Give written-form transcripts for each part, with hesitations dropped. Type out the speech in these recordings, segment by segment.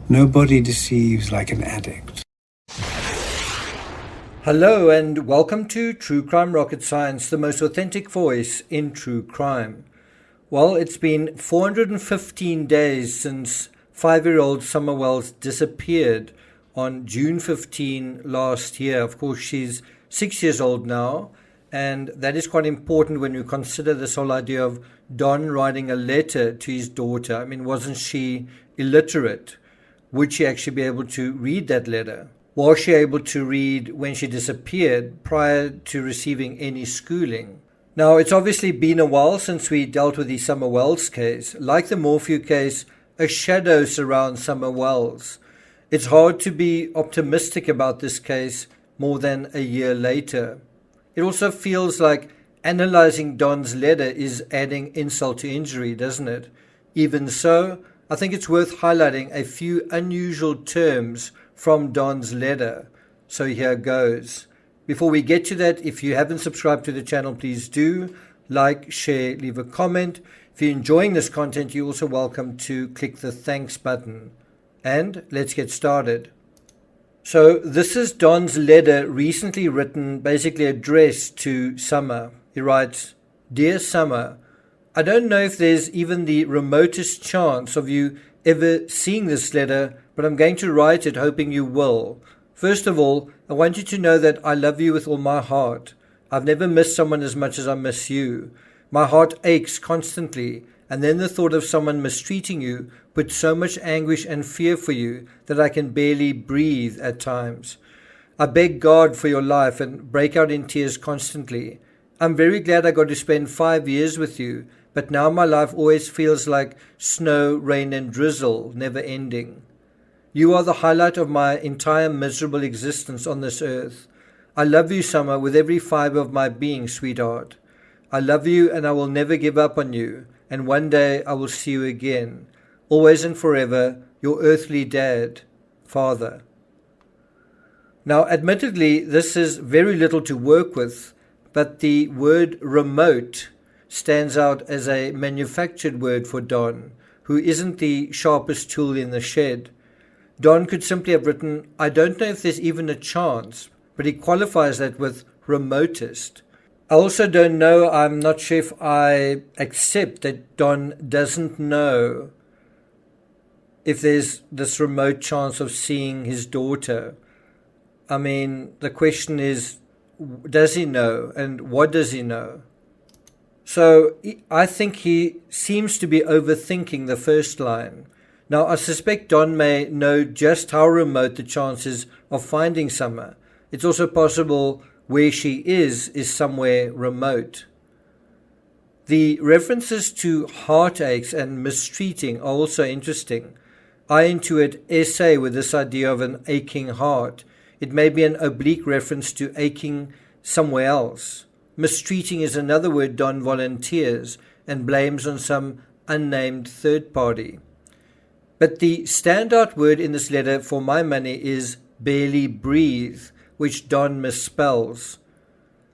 Nobody deceives like an addict. Hello and welcome to True Crime Rocket Science, the most authentic voice in true crime. Well, it's been 415 days since 5-year-old Summer Wells disappeared on June 15 last year. Of course, she's 6 years old now, and that is quite important when you consider this whole idea of Don writing a letter to his daughter. I mean, wasn't she illiterate? Would she actually be able to read that letter? Was she able to read when she disappeared prior to receiving any schooling? Now, it's obviously been a while since we dealt with the Summer Wells case. Like the Morphew case, a shadow surrounds Summer Wells. It's hard to be optimistic about this case more than a year later. It also feels like analyzing Don's letter is adding insult to injury, doesn't it? Even so, I think it's worth highlighting a few unusual terms from Don's letter. So here goes. Before we get to that, if you haven't subscribed to the channel, please do. Like, share, leave a comment. If you're enjoying this content, you're also welcome to click the thanks button. And let's get started. So this is Don's letter recently written, basically addressed to Summer. He writes, "Dear Summer, I don't know if there's even the remotest chance of you ever seeing this letter, but I'm going to write it hoping you will. First of all, I want you to know that I love you with all my heart. I've never missed someone as much as I miss you. My heart aches constantly, and then the thought of someone mistreating you puts so much anguish and fear for you that I can barely breathe at times. I beg God for your life and break out in tears constantly. I'm very glad I got to spend 5 years with you, but now my life always feels like snow, rain and drizzle, never ending. You are the highlight of my entire miserable existence on this earth. I love you, Summer, with every fiber of my being, sweetheart. I love you and I will never give up on you, and one day I will see you again. Always and forever, your earthly dad, Father." Now, admittedly, this is very little to work with, but the word remote stands out as a manufactured word for Don, who isn't the sharpest tool in the shed. Don could simply have written, "I don't know if there's even a chance," but he qualifies that with remotest. I also don't know, I'm not sure if I accept that Don doesn't know if there's this remote chance of seeing his daughter. I mean, the question is, does he know, and what does he know? So I think he seems to be overthinking the first line. Now, I suspect Don may know just how remote the chances of finding Summer. It's also possible where she is somewhere remote. The references to heartaches and mistreating are also interesting. I intuit essay with this idea of an aching heart. It may be an oblique reference to aching somewhere else. Mistreating is another word Don volunteers and blames on some unnamed third party. But the standout word in this letter for my money is barely breathe, which Don misspells.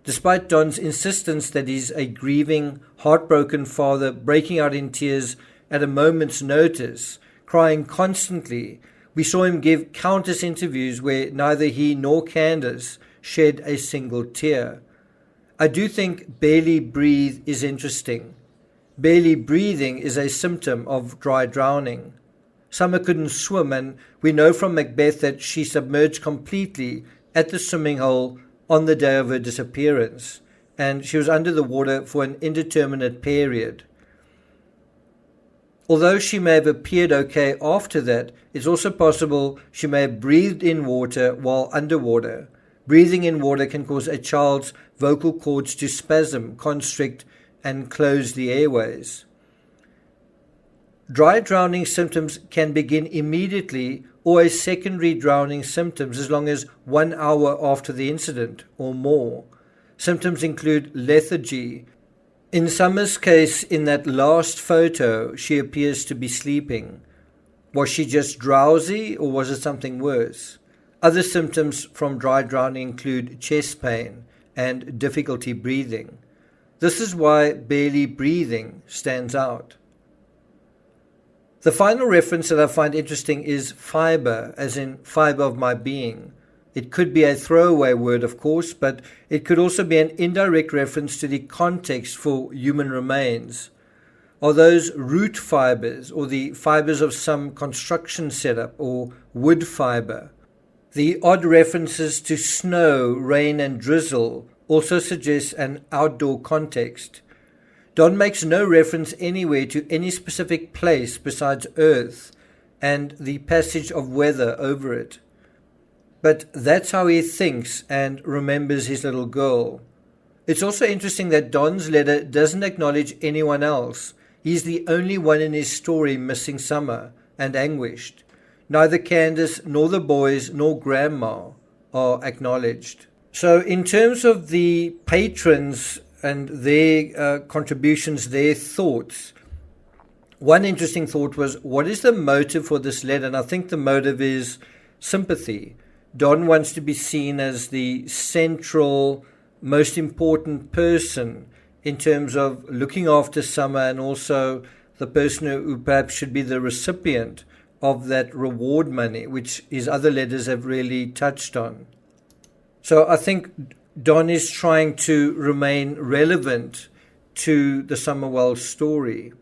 Despite Don's insistence that he's a grieving, heartbroken father breaking out in tears at a moment's notice, crying constantly, we saw him give countless interviews where neither he nor Candace shed a single tear. I do think barely breathe is interesting. Barely breathing is a symptom of dry drowning. Summer couldn't swim, and we know from Macbeth that she submerged completely at the swimming hole on the day of her disappearance, and she was under the water for an indeterminate period. Although she may have appeared okay after that, it's also possible she may have breathed in water while underwater. Breathing in water can cause a child's vocal cords to spasm, constrict, and close the airways. Dry drowning symptoms can begin immediately or as secondary drowning symptoms as long as 1 hour after the incident or more. Symptoms include lethargy. In Summer's case, in that last photo, she appears to be sleeping. Was she just drowsy or was it something worse? Other symptoms from dry drowning include chest pain and difficulty breathing. This is why barely breathing stands out. The final reference that I find interesting is fiber, as in fiber of my being. It could be a throwaway word, of course, but it could also be an indirect reference to the context for human remains. Are those root fibers or the fibers of some construction setup or wood fiber? The odd references to snow, rain and drizzle also suggest an outdoor context. Don makes no reference anywhere to any specific place besides Earth and the passage of weather over it. But that's how he thinks and remembers his little girl. It's also interesting that Don's letter doesn't acknowledge anyone else. He's the only one in his story missing Summer and anguished. Neither Candace nor the boys nor Grandma are acknowledged. So in terms of the patrons and their contributions, their thoughts, one interesting thought was, what is the motive for this letter? And I think the motive is sympathy. Don wants to be seen as the central, most important person in terms of looking after Summer and also the person who perhaps should be the recipient of that reward money, which his other letters have really touched on. So I think Don is trying to remain relevant to the Summerwell story.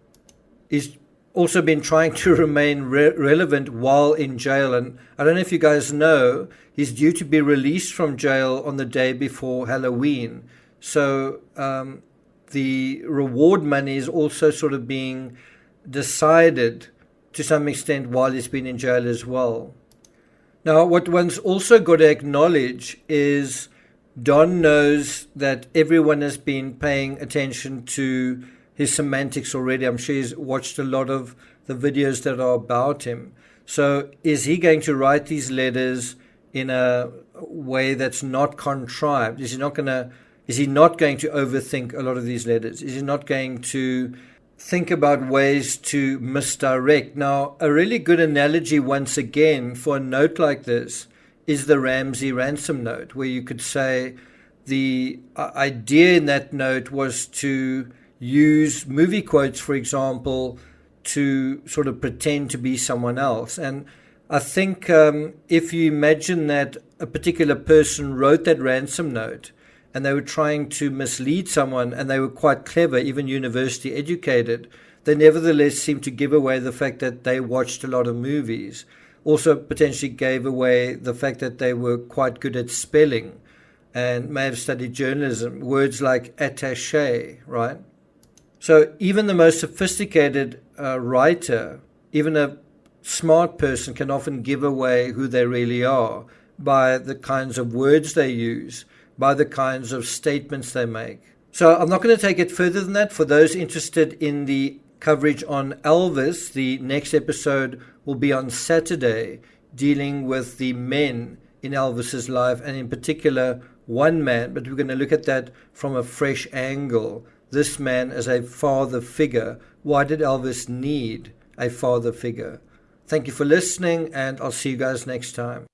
He's also been trying to remain relevant while in jail. And I don't know if you guys know, he's due to be released from jail on the day before Halloween. So the reward money is also sort of being decided to some extent while he's been in jail as well. Now, what one's also got to acknowledge is Don knows that everyone has been paying attention to his semantics already. I'm sure he's watched a lot of the videos that are about him. So is he going to write these letters in a way that's not contrived? Is he not going to overthink a lot of these letters? Is he not going to think about ways to misdirect? Now, a really good analogy once again for a note like this is the Ramsey ransom note, where you could say the idea in that note was to use movie quotes, for example, to sort of pretend to be someone else. And I think if you imagine that a particular person wrote that ransom note and they were trying to mislead someone and they were quite clever, even university educated, they nevertheless seemed to give away the fact that they watched a lot of movies. Also potentially gave away the fact that they were quite good at spelling and may have studied journalism, words like attaché, right? So even the most sophisticated writer, even a smart person, can often give away who they really are by the kinds of words they use, by the kinds of statements they make. So I'm not going to take it further than that. For those interested in the coverage on Elvis, the next episode will be on Saturday, dealing with the men in Elvis's life, and in particular one man, but we're going to look at that from a fresh angle. This man as a father figure. Why did Elvis need a father figure? Thank you for listening, and I'll see you guys next time.